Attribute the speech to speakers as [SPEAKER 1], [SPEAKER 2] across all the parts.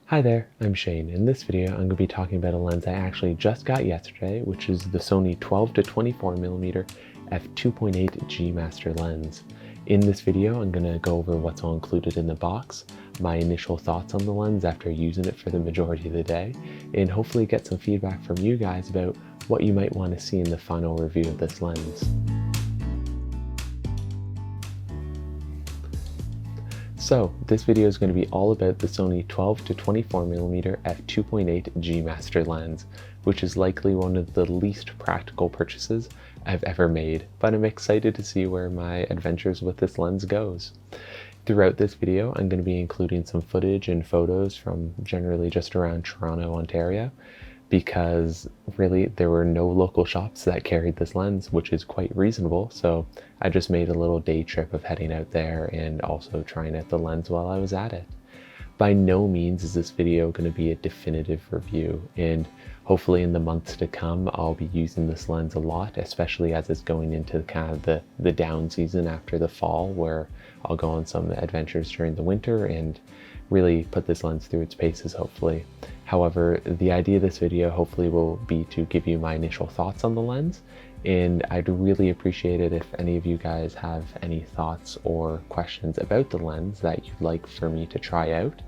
[SPEAKER 1] Hi there, I'm Shane. In this video, I'm going to be talking about a lens I actually just got yesterday, which is the Sony 12-24mm f2.8 G Master lens. In this video, I'm going to go over what's all included in the box, my initial thoughts on the lens after using it for the majority of the day, and hopefully get some feedback from you guys about what you might want to see in the final review of this lens. So this video is going to be all about the Sony 12-24mm f2.8 G Master lens, which is likely one of the least practical purchases I've ever made, but I'm excited to see where my adventures with this lens goes. Throughout this video, I'm going to be including some footage and photos from generally just around Toronto, Ontario, because really there were no local shops that carried this lens, which is quite reasonable. So I just made a little day trip of heading out there and also trying out the lens while I was at it. By no means is this video going to be a definitive review, and hopefully in the months to come I'll be using this lens a lot, especially as it's going into kind of the down season after the fall, where I'll go on some adventures during the winter and really put this lens through its paces, hopefully. However, the idea of this video hopefully will be to give you my initial thoughts on the lens, and I'd really appreciate it if any of you guys have any thoughts or questions about the lens that you'd like for me to try out.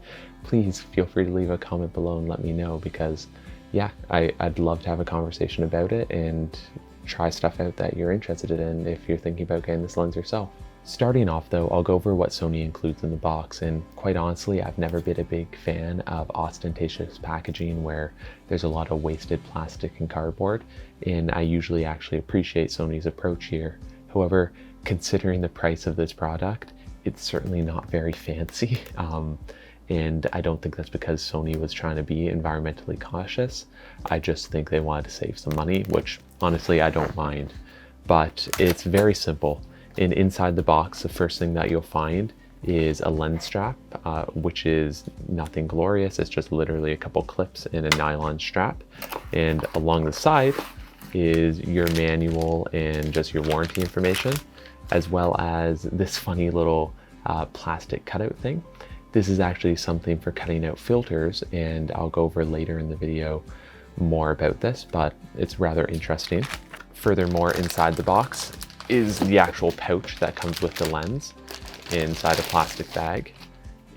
[SPEAKER 1] Please feel free to leave a comment below and let me know, because yeah, I'd love to have a conversation about it and try stuff out that you're interested in if you're thinking about getting this lens yourself. Starting off though, I'll go over what Sony includes in the box, and quite honestly, I've never been a big fan of ostentatious packaging where there's a lot of wasted plastic and cardboard, and I usually actually appreciate Sony's approach here. However, considering the price of this product, it's certainly not very fancy, and I don't think that's because Sony was trying to be environmentally cautious. I just think they wanted to save some money, which honestly I don't mind, but it's very simple. And inside the box, the first thing that you'll find is a lens strap, which is nothing glorious. It's just literally a couple clips and a nylon strap. And along the side is your manual and just your warranty information, as well as this funny little plastic cutout thing. This is actually something for cutting out filters, and I'll go over later in the video more about this, but it's rather interesting. Furthermore, inside the box is the actual pouch that comes with the lens inside a plastic bag.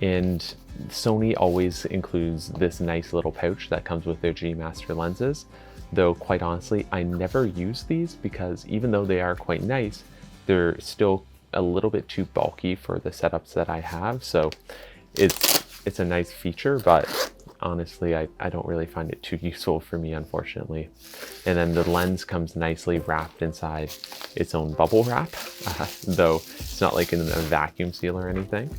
[SPEAKER 1] And Sony always includes this nice little pouch that comes with their G Master lenses, though quite honestly, I never use these because even though they are quite nice, they're still a little bit too bulky for the setups that I have. So it's a nice feature, but honestly, I don't really find it too useful for me, unfortunately. And then the lens comes nicely wrapped inside its own bubble wrap, though it's not like in a vacuum seal or anything.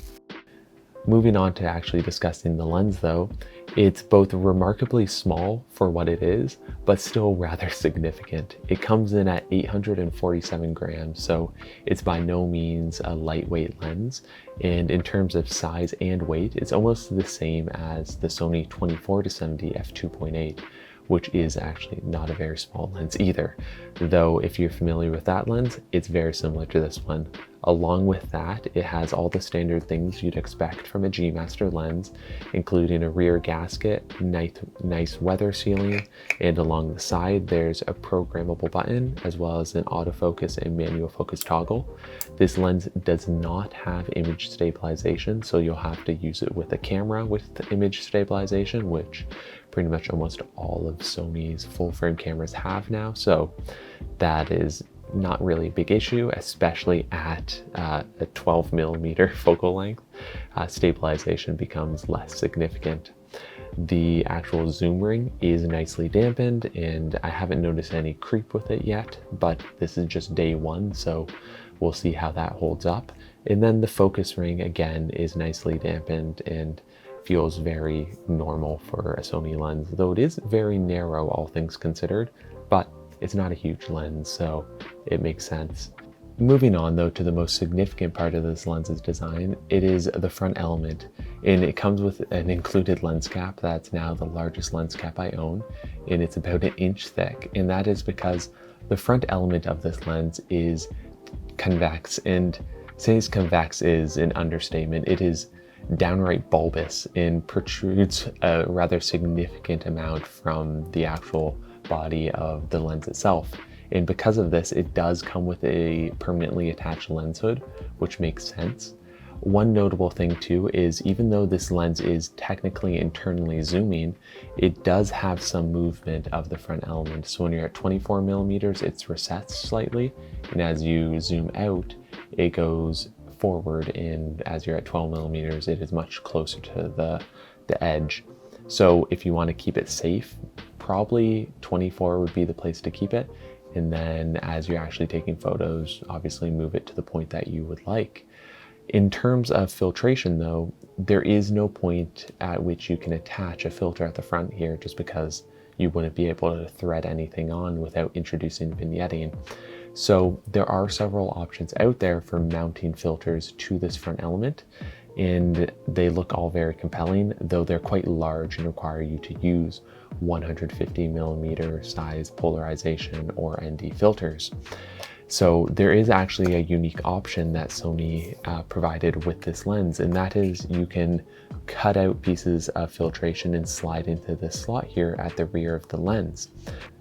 [SPEAKER 1] Moving on to actually discussing the lens though, it's both remarkably small for what it is, but still rather significant. It comes in at 847 grams, so it's by no means a lightweight lens. And in terms of size and weight, it's almost the same as the Sony 24-70 f2.8, which is actually not a very small lens either. Though if you're familiar with that lens, it's very similar to this one. Along with that, it has all the standard things you'd expect from a G Master lens, including a rear gasket, nice weather sealing, and along the side there's a programmable button as well as an autofocus and manual focus toggle. This lens does not have image stabilization, so you'll have to use it with a camera with image stabilization, which pretty much almost all of Sony's full frame cameras have now, so that is not really a big issue, especially at a 12mm focal length. Stabilization becomes less significant. The actual zoom ring is nicely dampened, and I haven't noticed any creep with it yet, but this is just day one, so we'll see how that holds up. And then the focus ring again is nicely dampened and feels very normal for a Sony lens, though it is very narrow all things considered, but it's not a huge lens, so it makes sense. Moving on though to the most significant part of this lens's design, it is the front element, and it comes with an included lens cap that's now the largest lens cap I own, and it's about 1 inch thick, and that is because the front element of this lens is convex, and saying it's convex is an understatement. It is downright bulbous and protrudes a rather significant amount from the actual body of the lens itself. And because of this, it does come with a permanently attached lens hood, which makes sense. One notable thing too is even though this lens is technically internally zooming, it does have some movement of the front element. So when you're at 24 millimeters, it's recessed slightly. And as you zoom out, it goes forward. And as you're at 12 millimeters, it is much closer to the edge. So if you want to keep it safe, probably 24 would be the place to keep it. And then as you're actually taking photos, obviously move it to the point that you would like. In terms of filtration though, there is no point at which you can attach a filter at the front here, just because you wouldn't be able to thread anything on without introducing vignetting. So there are several options out there for mounting filters to this front element, and they look all very compelling, though they're quite large and require you to use 150 millimeter size polarization or ND filters. So there is actually a unique option that Sony provided with this lens, and that is you can cut out pieces of filtration and slide into this slot here at the rear of the lens.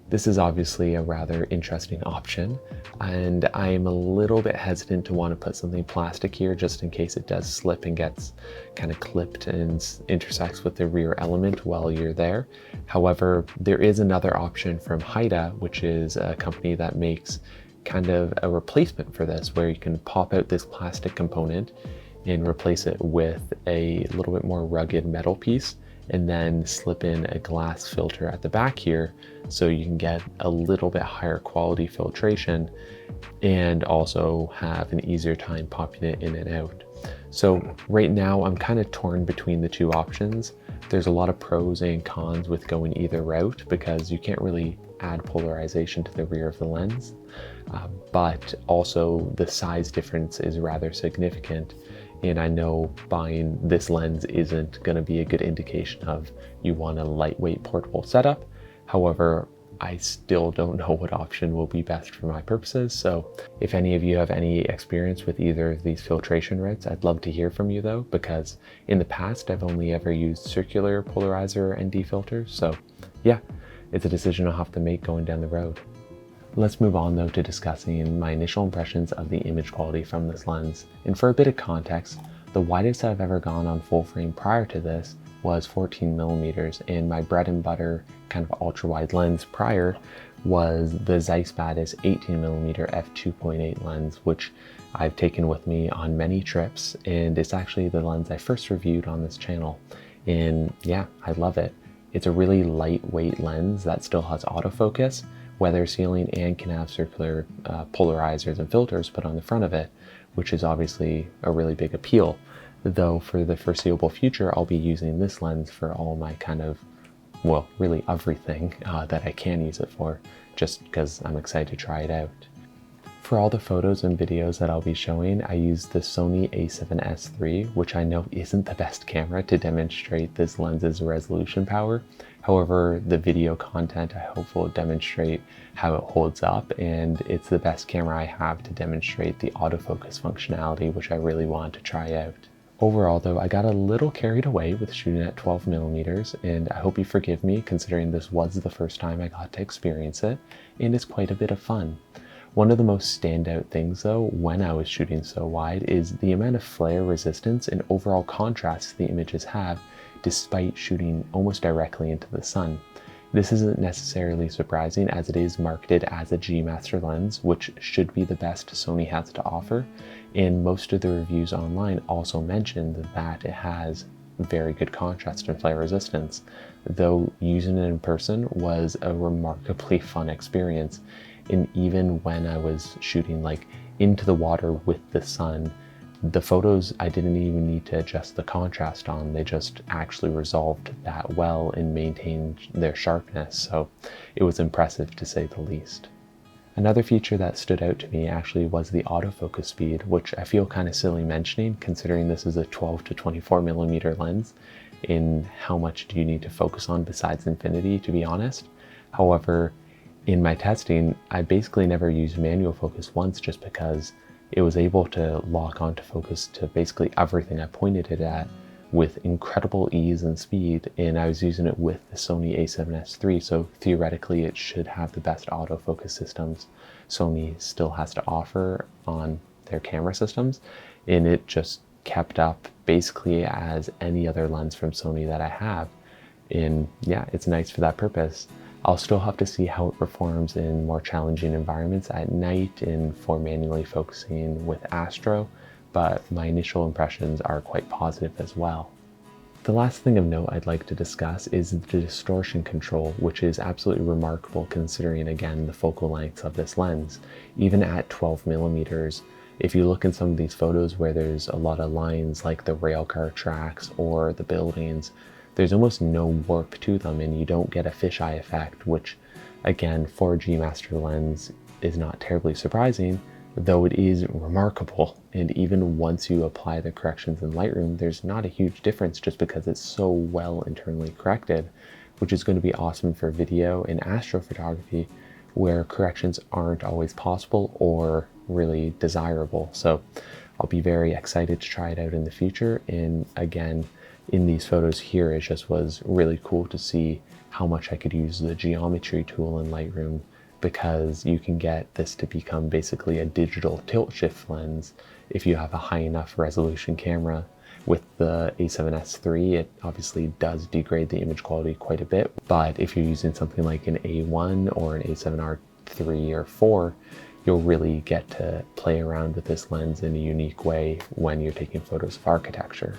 [SPEAKER 1] This is obviously a rather interesting option, and I am a little bit hesitant to want to put something plastic here just in case it does slip and gets kind of clipped and intersects with the rear element while you're there. However, there is another option from Haida, which is a company that makes kind of a replacement for this, where you can pop out this plastic component and replace it with a little bit more rugged metal piece, and then slip in a glass filter at the back here so you can get a little bit higher quality filtration and also have an easier time popping it in and out. So right now I'm kind of torn between the two options. There's a lot of pros and cons with going either route because you can't really add polarization to the rear of the lens, but also the size difference is rather significant. And I know buying this lens isn't going to be a good indication of you want a lightweight portable setup. However, I still don't know what option will be best for my purposes. So if any of you have any experience with either of these filtration routes, I'd love to hear from you though, because in the past I've only ever used circular polarizer ND filters. So yeah, it's a decision I'll have to make going down the road. Let's move on though to discussing my initial impressions of the image quality from this lens. And for a bit of context, the widest I've ever gone on full frame prior to this was 14 millimeters, and my bread and butter kind of ultra wide lens prior was the Zeiss Batis 18 millimeter f2.8 lens, which I've taken with me on many trips, and it's actually the lens I first reviewed on this channel. And yeah, I love it. It's a really lightweight lens that still has autofocus, weather sealing, and can have circular polarizers and filters put on the front of it, which is obviously a really big appeal. Though for the foreseeable future, I'll be using this lens for all my kind of, well, really everything that I can use it for, just because I'm excited to try it out. For all the photos and videos that I'll be showing, I use the Sony a7S III, which I know isn't the best camera to demonstrate this lens's resolution power. However, the video content I hope will demonstrate how it holds up, and it's the best camera I have to demonstrate the autofocus functionality, which I really want to try out. Overall though, I got a little carried away with shooting at 12 millimeters, and I hope you forgive me considering this was the first time I got to experience it, and it's quite a bit of fun. One of the most standout things though, when I was shooting so wide, is the amount of flare resistance and overall contrast the images have despite shooting almost directly into the sun. This isn't necessarily surprising as it is marketed as a G Master lens, which should be the best Sony has to offer, and most of the reviews online also mentioned that it has very good contrast and flare resistance, though using it in person was a remarkably fun experience. And even when I was shooting like into the water with the sun, the photos I didn't even need to adjust the contrast on. They just actually resolved that well and maintained their sharpness, so it was impressive to say the least. Another feature that stood out to me actually was the autofocus speed, which I feel kind of silly mentioning considering this is a 12 to 24 millimeter lens. In how much do you need to focus on besides infinity, to be honest? However, in my testing, I basically never used manual focus once just because it was able to lock onto focus to basically everything I pointed it at with incredible ease and speed, and I was using it with the Sony a7S III, so theoretically it should have the best autofocus systems Sony still has to offer on their camera systems, and it just kept up basically as any other lens from Sony that I have. And yeah, it's nice for that purpose. I'll still have to see how it performs in more challenging environments at night and for manually focusing with Astro, but my initial impressions are quite positive as well. The last thing of note I'd like to discuss is the distortion control, which is absolutely remarkable considering, again, the focal lengths of this lens. Even at 12 millimeters, if you look in some of these photos where there's a lot of lines like the railcar tracks or the buildings, there's almost no warp to them and you don't get a fisheye effect, which again, for a G Master lens is not terribly surprising, though it is remarkable. And even once you apply the corrections in Lightroom, there's not a huge difference just because it's so well internally corrected, which is going to be awesome for video and astrophotography where corrections aren't always possible or really desirable. So I'll be very excited to try it out in the future. And again, in these photos here, it just was really cool to see how much I could use the geometry tool in Lightroom, because you can get this to become basically a digital tilt shift lens if you have a high enough resolution camera. With the a7S III, it obviously does degrade the image quality quite a bit, but if you're using something like an A1 or an A7R III or 4, you'll really get to play around with this lens in a unique way when you're taking photos of architecture.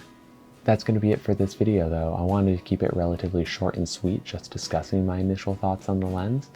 [SPEAKER 1] That's going to be it for this video though. I wanted to keep it relatively short and sweet, just discussing my initial thoughts on the lens.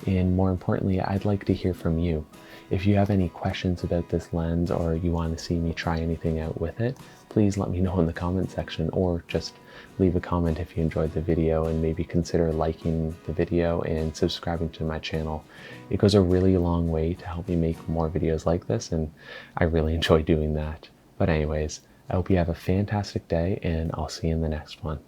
[SPEAKER 1] And more importantly, I'd like to hear from you. If you have any questions about this lens or you want to see me try anything out with it, please let me know in the comment section, or just leave a comment if you enjoyed the video, and maybe consider liking the video and subscribing to my channel. It goes a really long way to help me make more videos like this, and I really enjoy doing that. But anyways, I hope you have a fantastic day, and I'll see you in the next one.